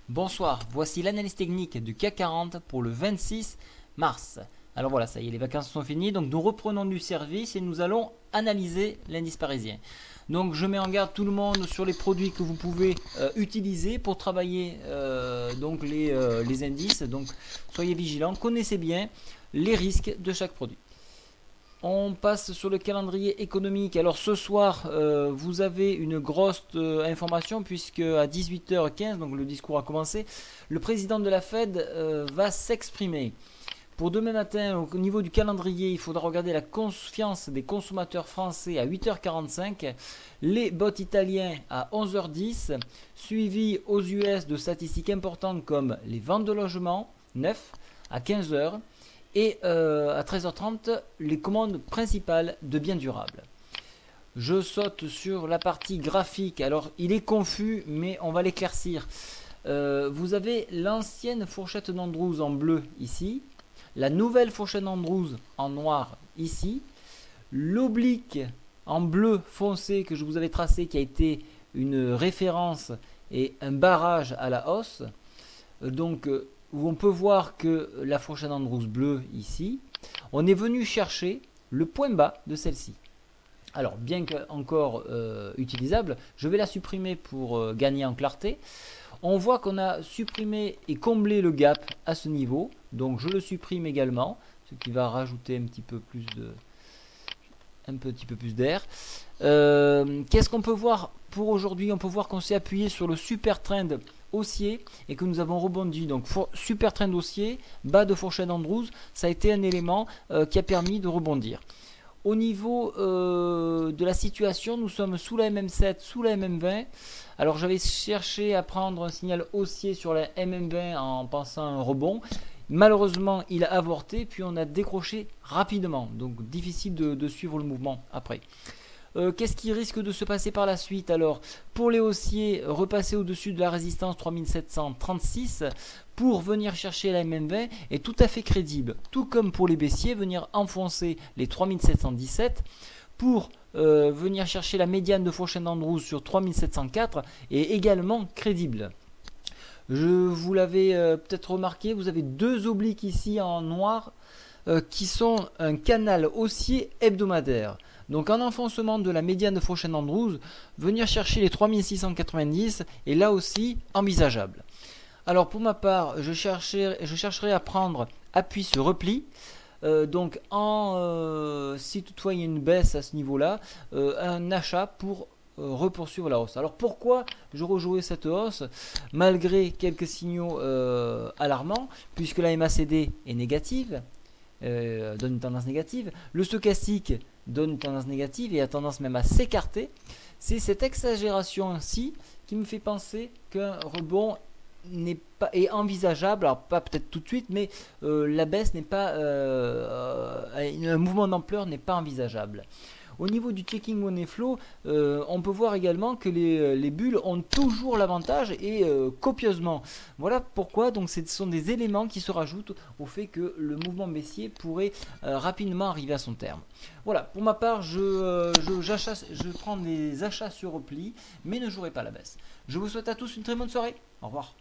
Bonsoir, voici l'analyse technique du CAC 40 pour le 26 mars. Alors voilà, ça y est, les vacances sont finies, donc nous reprenons du service et nous allons analyser l'indice parisien. Donc je mets en garde tout le monde sur les produits que vous pouvez utiliser pour travailler les indices. Donc soyez vigilants, connaissez bien les risques de chaque produit. On passe sur le calendrier économique. Alors ce soir, vous avez une grosse information puisque à 18h15, donc le discours a commencé, le président de la Fed va s'exprimer. Pour demain matin, au niveau du calendrier, il faudra regarder la confiance des consommateurs français à 8h45, les bots italiens à 11h10, suivi aux US de statistiques importantes comme les ventes de logements neufs à 15h. Et à 13h30, les commandes principales de biens durables. Je saute sur la partie graphique. Alors, il est confus, mais on va l'éclaircir. Vous avez l'ancienne fourchette d'Andrews en bleu ici, la nouvelle fourchette d'Andrews en noir ici, l'oblique en bleu foncé que je vous avais tracé qui a été une référence et un barrage à la hausse. Donc, où on peut voir que la fourchette Andrews bleue ici, on est venu chercher le point bas de celle-ci. Alors, bien qu'encore utilisable, je vais la supprimer pour gagner en clarté. On voit qu'on a supprimé et comblé le gap à ce niveau, donc je le supprime également, ce qui va rajouter un petit peu plus d'air. Qu'est-ce qu'on peut voir pour aujourd'hui? On peut voir qu'on s'est appuyé sur le super trend haussier et que nous avons rebondi. Donc super trend haussier, bas de fourchette Andrews, ça a été un élément qui a permis de rebondir. Au niveau de la situation, nous sommes sous la MM7, sous la MM20. Alors j'avais cherché à prendre un signal haussier sur la MM20 en pensant à un rebond. Malheureusement, il a avorté, puis on a décroché rapidement. Donc difficile de suivre le mouvement après. Qu'est-ce qui risque de se passer par la suite? Alors, pour les haussiers, repasser au-dessus de la résistance 3736 pour venir chercher la MM20 est tout à fait crédible. Tout comme pour les baissiers, venir enfoncer les 3717 pour venir chercher la médiane de fourchette Andrews sur 3704 est également crédible. Je vous l'avais peut-être remarqué, vous avez deux obliques ici en noir qui sont un canal haussier hebdomadaire. Donc un enfoncement de la médiane de fourchette Andrews, venir chercher les 3690 est là aussi envisageable. Alors pour ma part, je chercherai à prendre appui sur repli. Si toutefois il y a une baisse à ce niveau-là, un achat pour repoursuivre la hausse. Alors pourquoi je rejouais cette hausse malgré quelques signaux alarmants, puisque la MACD est négative, donne une tendance négative, le stochastique donne une tendance négative et a tendance même à s'écarter. C'est cette exagération-ci qui me fait penser qu'un rebond est envisageable, alors pas peut-être tout de suite, mais la baisse n'est pas, un mouvement d'ampleur n'est pas envisageable. Au niveau du checking money flow, on peut voir également que les bulles ont toujours l'avantage et copieusement. Voilà pourquoi donc ce sont des éléments qui se rajoutent au fait que le mouvement baissier pourrait rapidement arriver à son terme. Voilà, pour ma part, je prends des achats sur repli, mais ne jouerai pas la baisse. Je vous souhaite à tous une très bonne soirée. Au revoir.